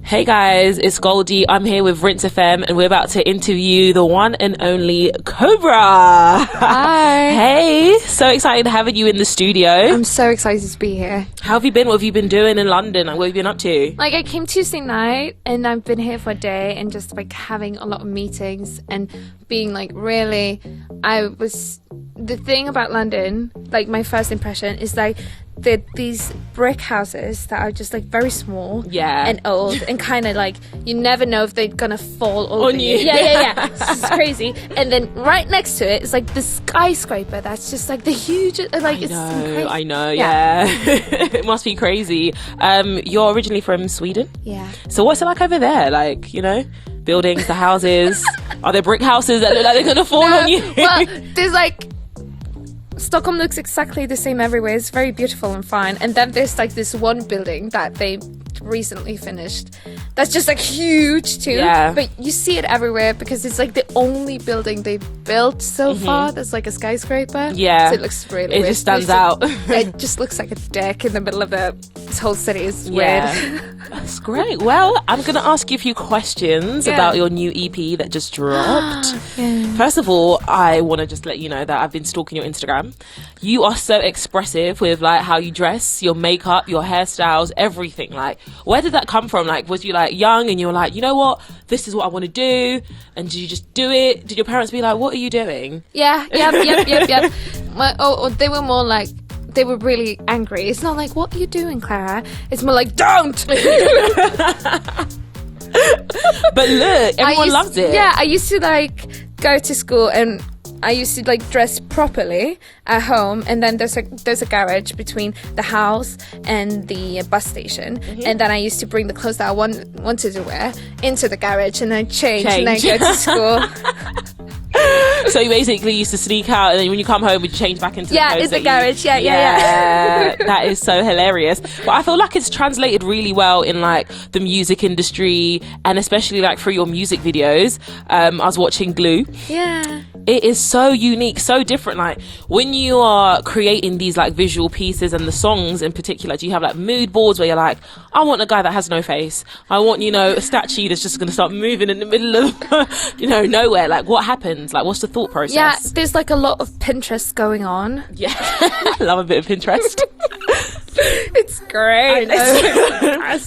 Hey guys, it's Goldie. I'm here with Rinse FM and we're about to interview the one and only COBRAH. Hi. Hey, so excited having you in the studio. I'm so excited to be here. How have you been? What have you been doing in London? What have you been up to? Like, I came Tuesday night and I've been here for a day and just like having a lot of meetings and being like really, the thing about London, like my first impression is like these brick houses that are just like very small and old and kind of like you never know if they're gonna fall over on you. Yeah. It's crazy. And then right next to it is like the skyscraper that's just like the huge, like I know, yeah. It must be crazy. You're originally from Sweden? Yeah. So what's it like over there? Like, you know, buildings, the houses. Are there brick houses that look like they're gonna fall on you? Well, there's like Stockholm looks exactly the same everywhere. It's very beautiful and fine. And then there's like this one building that they recently finished that's just like huge too. Yeah. But you see it everywhere because it's like the only building they built so far that's like a skyscraper. Yeah. So it looks really weird. It just stands out. It just looks like a deck in the middle of this whole city. Is weird. That's great. Well, I'm going to ask you a few questions about your new EP that just dropped. First of all, I want to just let you know that I've been stalking your Instagram. You are so expressive with like how you dress, your makeup, your hairstyles, everything. Like, where did that come from? Like, was you like young and you were like, you know what, this is what I want to do, and did you just do it? Did your parents be like, what are you doing? Yep. They were more like, they were really angry. It's not like, what are you doing, Clara? It's more like, don't. But look, everyone loves it. Yeah, I used to like go to school and I used to like dress properly at home, and then there's a garage between the house and the bus station, and then I used to bring the clothes that I wanted to wear into the garage, and then change. And then go to school. So you basically used to sneak out, and then when you come home, you change back into the clothes. In the garage. Yeah. That is so hilarious. But I feel like it's translated really well in like the music industry, and especially like through your music videos. I was watching Glue. Yeah. It is so unique, so different. Like when you are creating these like visual pieces and the songs in particular, do you have like mood boards where you're like, I want a guy that has no face, I want, you know, a statue that's just gonna start moving in the middle of you know, nowhere? Like, what happens? Like, what's the thought process? Yeah, there's like a lot of Pinterest going on. Yeah. I love a bit of Pinterest. It's great.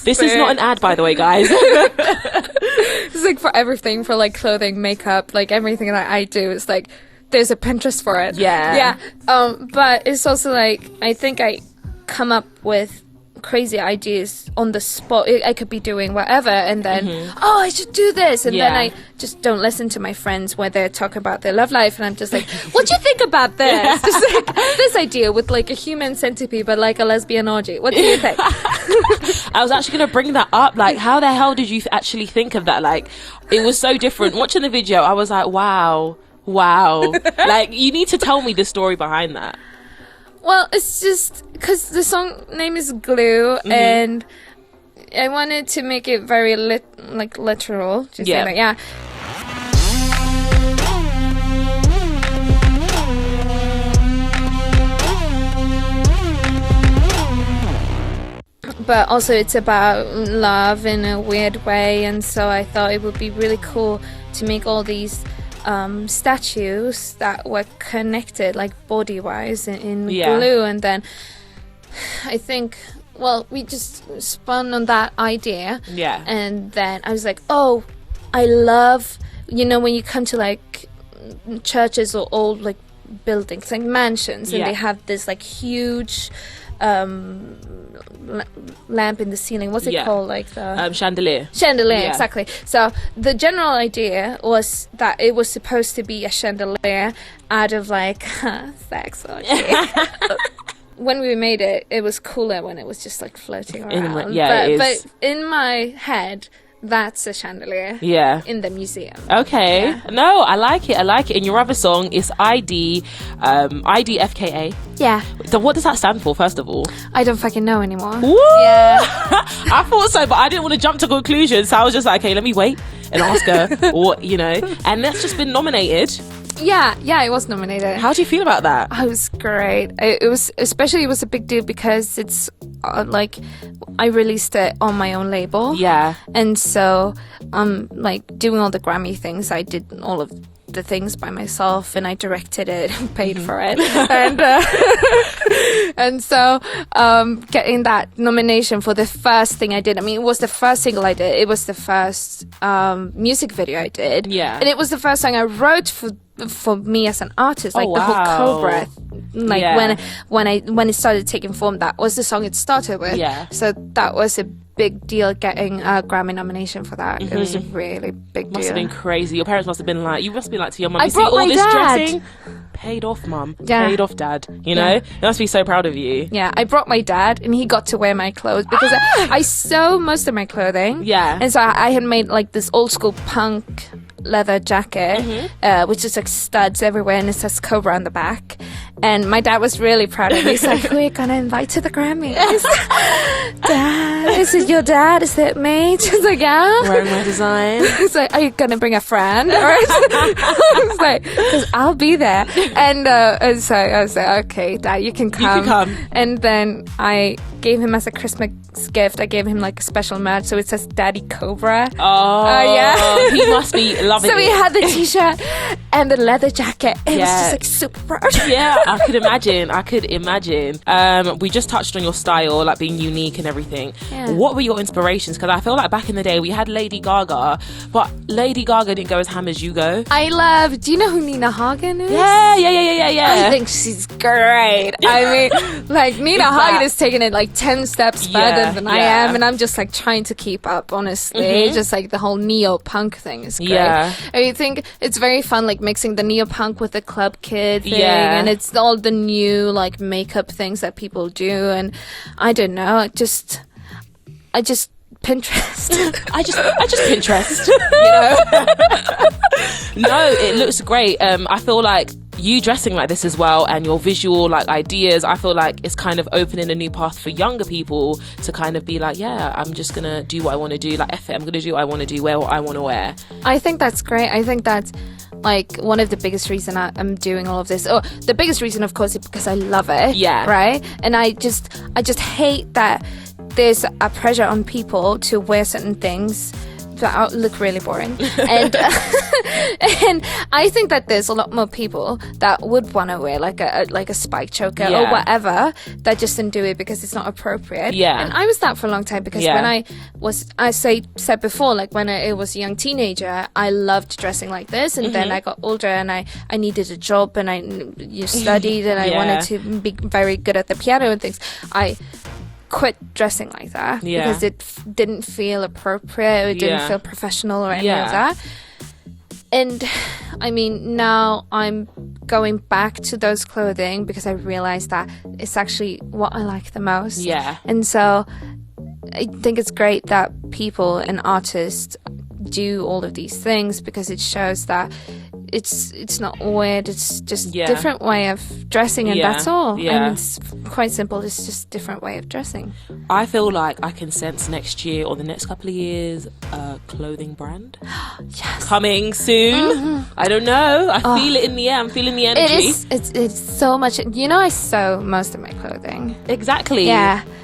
This is not an ad, by the way, guys. It's like for everything, for like clothing, makeup, like everything that I do, it's like there's a Pinterest for it. Yeah. But it's also like I think I come up with crazy ideas on the spot. I could be doing whatever, and then I should do this, and then I just don't listen to my friends where they talk about their love life, and I'm just like, what do you think about this? Just like this idea with like a human centipede but like a lesbian orgy, what do you think? I was actually going to bring that up. Like, how the hell did you actually think of that? Like, it was so different. Watching the video, I was like, wow. Like, you need to tell me the story behind that. Well, it's just because the song name is Glue, and I wanted to make it very literal. Just say that, yeah. But also it's about love in a weird way, and so I thought it would be really cool to make all these statues that were connected like body wise in glue. And then I think, well, we just spun on that idea, and then I was like, oh, I love, you know, when you come to like churches or old like buildings, like mansions, and they have this like huge lamp in the ceiling. What's it called? Like the chandelier. Exactly. So the general idea was that it was supposed to be a chandelier out of like sex orgy. When we made it, it was cooler when it was just like floating around. But in my head, that's a chandelier in the museum. Okay. Yeah. No, I like it. And your other song is IDFKA. Yeah. So what does that stand for, first of all? I don't fucking know anymore. Woo! Yeah. I thought so, but I didn't want to jump to conclusions. So I was just like, okay, let me wait and ask her what, you know. And that's just been nominated Yeah, it was nominated. How do you feel about that? Oh, it was great. It was a big deal because it's like I released it on my own label. Yeah. And so like doing all the Grammy things, I did all of the things by myself, and I directed it and paid for it. And so getting that nomination for the first thing I did, I mean, it was the first single I did, it was the first music video I did, and it was the first song I wrote for me as an artist, like the whole COBRAH, like when it started taking form, that was the song it started with. So that was a big deal, getting a Grammy nomination for that. It was a really big deal. Must have been crazy. Your parents must have been like, you must be like to your mum, I you see brought all my this dad. dressing, paid off mum, paid off dad, you know? They must be so proud of you. Yeah, I brought my dad, and he got to wear my clothes because I sew most of my clothing. And so I had made like this old school punk leather jacket, which is like studs everywhere, and it says COBRAH on the back. And my dad was really proud of me. He's like, we're gonna invite to the Grammys. Dad, is it your dad? Is it me? She's like, yeah. Wearing my design. He's like, are you gonna bring a friend? I was like, because I'll be there. And so I was like, okay, Dad, you can come. You can come. And then I gave him as a Christmas gift, I gave him like a special merch, so it says Daddy COBRAH. Oh, he must be loving so it. he had the t-shirt and the leather jacket. It was just like super proud. Yeah, I could imagine. We just touched on your style, like being unique and everything. What were your inspirations? Because I feel like back in the day we had Lady Gaga, but Lady Gaga didn't go as ham as you go. Do you know who Nina Hagen is? Yeah. I think she's great. I mean, like Nina Hagen is taking it like 10 steps further than I am, and I'm just like trying to keep up, honestly. Just like the whole neo-punk thing is great. I think it's very fun, like mixing the neo-punk with the club kid thing, and it's all the new like makeup things that people do, and I don't know, I just Pinterest. I just Pinterest, you know. No, it looks great. I feel like you dressing like this as well, and your visual like ideas, I feel like it's kind of opening a new path for younger people to kind of be like, I'm just gonna do what I want to do, like F it, I'm gonna do what I want to do, wear what I want to wear. I think that's great. I think that's like one of the biggest reason I'm doing all of this. The biggest reason, of course, is because I love it. Right? And I just hate that there's a pressure on people to wear certain things that look really boring. And and I think that there's a lot more people that would want to wear like a spike choker or whatever, that just didn't do it because it's not appropriate. And I was that for a long time, because when I said before, like when I was a young teenager, I loved dressing like this, and then I got older and I needed a job, and I studied and I wanted to be very good at the piano and things. I quit dressing like that because it didn't feel appropriate, it didn't feel professional or any of that. And I mean, now I'm going back to those clothing because I realized that it's actually what I like the most. And so I think it's great that people and artists do all of these things, because it shows that it's not weird, it's just different way of dressing, and that's all. And it's quite simple, it's just different way of dressing. I feel like I can sense next year or the next couple of years a clothing brand coming soon. I don't know, I feel it in the air, I'm feeling the energy. It's so much, I sew most of my clothing. Exactly.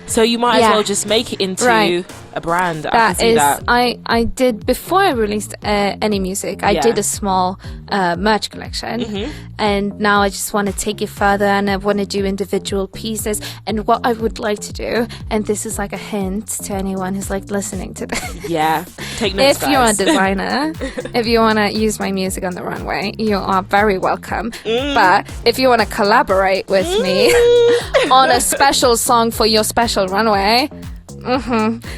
So you might as well just make it into a brand. I can see that. I did, before I released any music, I did a small merch collection, and now I just want to take it further, and I want to do individual pieces. And what I would like to do, and this is like a hint to anyone who's like listening to this. Take notes, if you're a designer, if you want to use my music on the runway, you are very welcome. But if you want to collaborate with me on a special song for your special runway,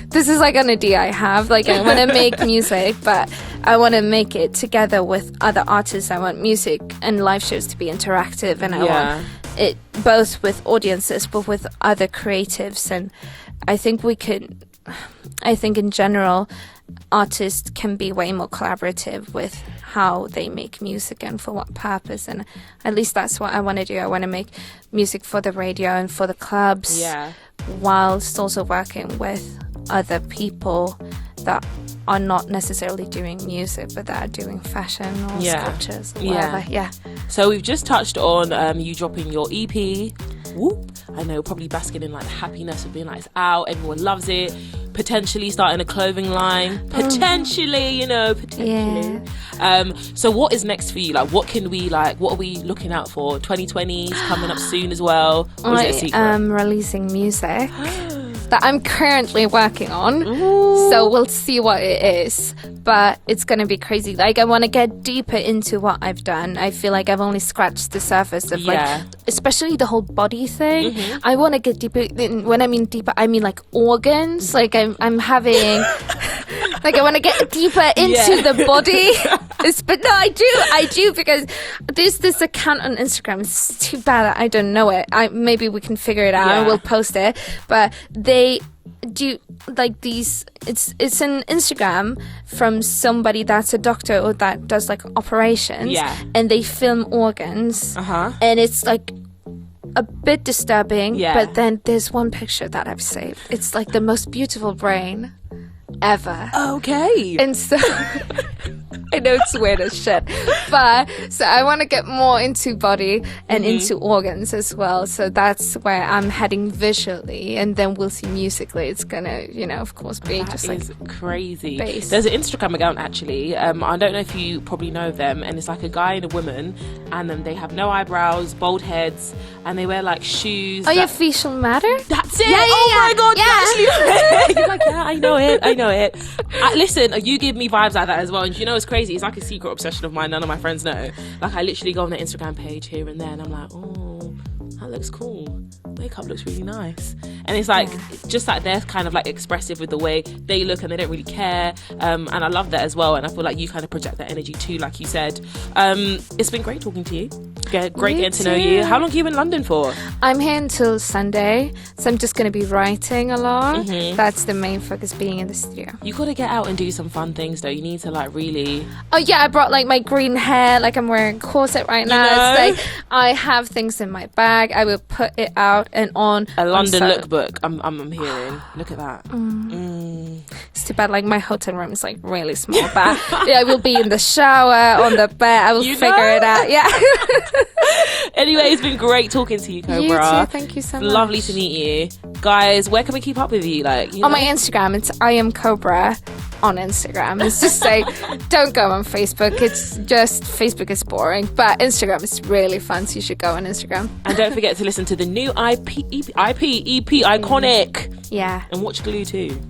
this is like an idea I have. Like, I want to make music, but I want to make it together with other artists. I want music and live shows to be interactive, and I want it both with audiences but with other creatives. And I think in general, artists can be way more collaborative with how they make music and for what purpose, and at least that's what I want to do. I want to make music for the radio and for the clubs, whilst also working with other people that are not necessarily doing music, but that are doing fashion or sculptures or whatever. So we've just touched on you dropping your EP. Whoop. I know, probably basking in like the happiness of being like, it's out, everyone loves it. Potentially starting a clothing line. Potentially. Yeah. So what is next for you? Like, what are we looking out for? 2020 is coming up soon as well. Or is it a secret? I'm releasing music that I'm currently working on. Ooh. So we'll see what it is. But it's going to be crazy. Like, I want to get deeper into what I've done. I feel like I've only scratched the surface of like, especially the whole body thing. Mm-hmm. I want to get deeper. When I mean deeper, I mean like organs. Like I'm having, like I want to get deeper into the body. But no, I do because there's this account on Instagram. It's too bad that I don't know it. Maybe we can figure it out and we'll post it. But they do like these, it's an Instagram from somebody that's a doctor or that does like operations, and they film organs, and it's like a bit disturbing, but then there's one picture that I've saved. It's like the most beautiful brain ever. Okay. And so I know it's weird as shit, but so I want to get more into body and into organs as well. So that's where I'm heading visually, and then we'll see musically. It's gonna, of course, be that just is like crazy. Bass. There's an Instagram account actually. I don't know if you probably know them, and it's like a guy and a woman, and then they have no eyebrows, bald heads, and they wear like shoes. Oh yeah, facial matter. That's it. My god, you actually know it. You're like, I know it. Listen, you give me vibes like that as well, and it's crazy. It's like a secret obsession of mine. None of my friends know. Like, I literally go on the Instagram page here and there, and I'm like, oh, that looks cool. Makeup looks really nice. And it's like, just like they're kind of like expressive with the way they look, and they don't really care. And I love that as well. And I feel like you kind of project that energy too, like you said. It's been great talking to you. Great getting to know you. How long have you been in London for? I'm here until Sunday, so I'm just going to be writing along. That's the main focus, being in the studio. You got to get out and do some fun things though. You need to like really... Oh yeah, I brought like my green hair, like I'm wearing a corset right now. It's like I have things in my bag. I will put it out and on a London lookbook. I'm hearing. Look at that. It's too bad like my hotel room is like really small, but I will be in the shower, on the bed. I will figure it out. Yeah. Anyway, it's been great talking to you, COBRAH. You too. Thank you so much. Lovely to meet you. Guys, where can we keep up with you? Like, on my Instagram, it's I am COBRAH on Instagram. It's just like, don't go on Facebook. It's just, Facebook is boring, but Instagram is really fun, so you should go on Instagram. And don't forget to listen to the new EP, Iconic. Yeah. And watch Glue too.